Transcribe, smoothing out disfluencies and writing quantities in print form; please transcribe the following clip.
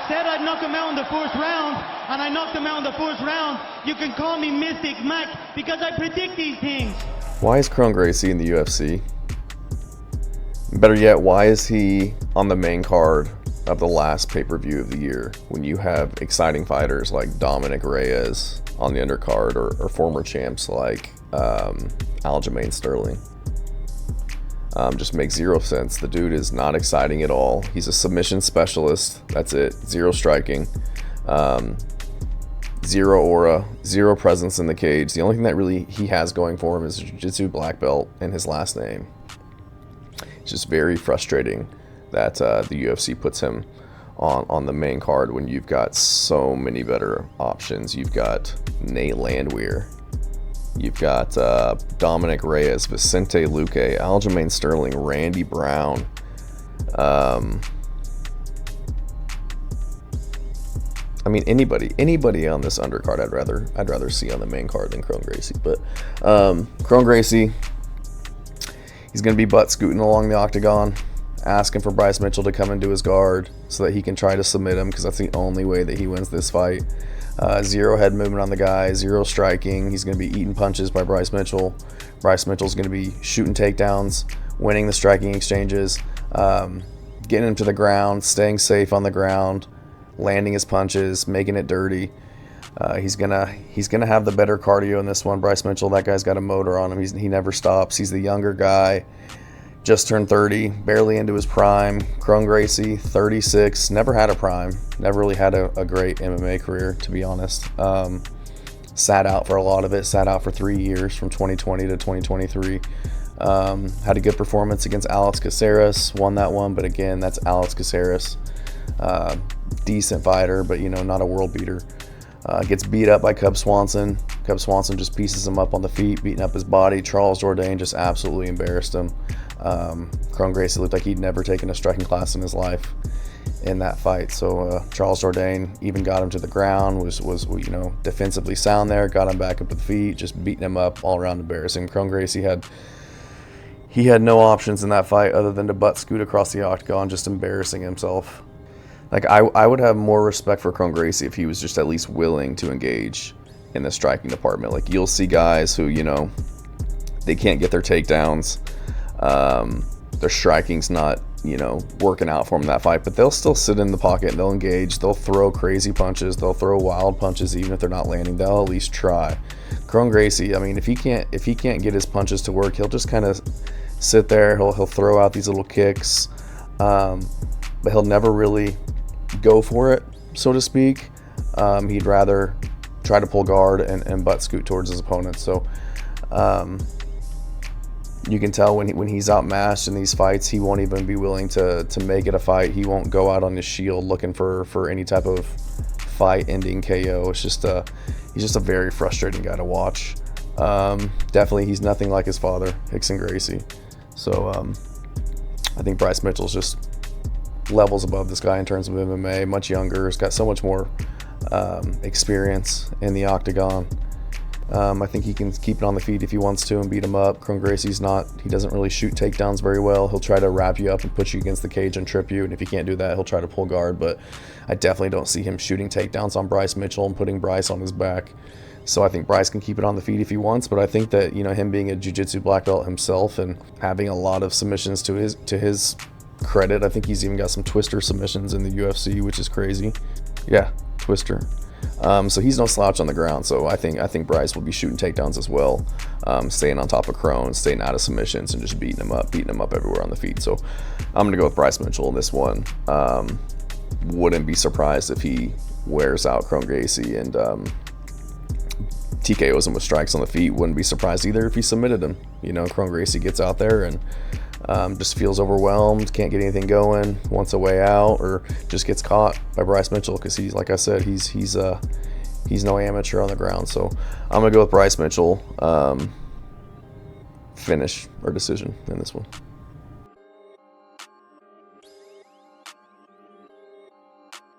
said I'd knock him out in the first round, and I knocked him out in the first round. You can call me Mystic Mac because I predict these things. Why is Kron Gracie in the UFC? Better yet, why is he on the main card of the last pay-per-view of the year when you have exciting fighters like Dominic Reyes on the undercard or former champs like Aljamain Sterling? Just makes zero sense. The dude is not exciting at all. He's a submission specialist. That's it. Zero striking. Zero aura. Zero presence in the cage. The only thing that really he has going for him is a jiu-jitsu black belt and his last name. It's just very frustrating that the UFC puts him on the main card when you've got so many better options. You've got Nate Landwehr. You've got Dominic Reyes, Vicente Luque, Aljamain Sterling, Randy Brown. I mean, anybody on this undercard, I'd rather see on the main card than Kron Gracie. But Kron Gracie, he's gonna be butt scooting along the octagon, asking for Bryce Mitchell to come into his guard so that he can try to submit him, because that's the only way that he wins this fight. Zero head movement on the guy, zero striking. He's going to be eating punches by Bryce Mitchell. Bryce Mitchell's going to be shooting takedowns, winning the striking exchanges, getting him to the ground, staying safe on the ground, landing his punches, making it dirty. He's gonna have the better cardio in this one. Bryce Mitchell, that guy's got a motor on him. He never stops. He's the younger guy. Just turned 30, barely into his prime. Kron Gracie, 36, never had a prime, never really had a great MMA career, to be honest. Sat out for a lot of it, sat out for 3 years from 2020 to 2023. Had a good performance against Alex Caceres, won that one, but again, that's Alex Caceres. Decent fighter, but not a world beater. Gets beat up by Cub Swanson. Cub Swanson just pieces him up on the feet, beating up his body. Charles Jourdain just absolutely embarrassed him. Kron Gracie looked like he'd never taken a striking class in his life in that fight. So Charles Jourdain even got him to the ground, was defensively sound there, got him back up to the feet, just beating him up, all around embarrassing. Kron Gracie had no options in that fight other than to butt scoot across the octagon, just embarrassing himself. Like, I would have more respect for Kron Gracie if he was just at least willing to engage in the striking department. Like, you'll see guys who, they can't get their takedowns. Their striking's not, working out for them in that fight, but they'll still sit in the pocket and they'll engage. They'll throw crazy punches. They'll throw wild punches, even if they're not landing. They'll at least try. Kron Gracie, I mean, if he can't get his punches to work, he'll just kind of sit there. He'll throw out these little kicks, but he'll never really go for it, so to speak. He'd rather try to pull guard and butt scoot towards his opponent. So you can tell when he's outmatched in these fights, he won't even be willing to make it a fight. He won't go out on his shield looking for any type of fight-ending KO. It's just he's just a very frustrating guy to watch. Definitely, he's nothing like his father, Rickson Gracie. So I think Bryce Mitchell's just levels above this guy in terms of MMA, much younger. He's got so much more experience in the octagon. I think he can keep it on the feet if he wants to and beat him up. Kron Gracie's he doesn't really shoot takedowns very well. He'll try to wrap you up and put you against the cage and trip you, and if he can't do that, he'll try to pull guard, but I definitely don't see him shooting takedowns on Bryce Mitchell and putting Bryce on his back. So I think Bryce can keep it on the feet if he wants, but I think that, him being a jiu-jitsu black belt himself and having a lot of submissions to his credit, I think he's even got some twister submissions in the UFC, which is crazy. Yeah, twister. So he's no slouch on the ground. So I think Bryce will be shooting takedowns as well, staying on top of Kron, staying out of submissions, and just beating him up everywhere on the feet. So I'm gonna go with Bryce Mitchell in this one. Wouldn't be surprised if he wears out Kron Gracie and TKOs him with strikes on the feet. Wouldn't be surprised either if he submitted him. Kron Gracie gets out there and just feels overwhelmed, can't get anything going, wants a way out, or just gets caught by Bryce Mitchell, because he's, like I said, he's no amateur on the ground. So I'm gonna go with Bryce Mitchell, finish or decision in this one.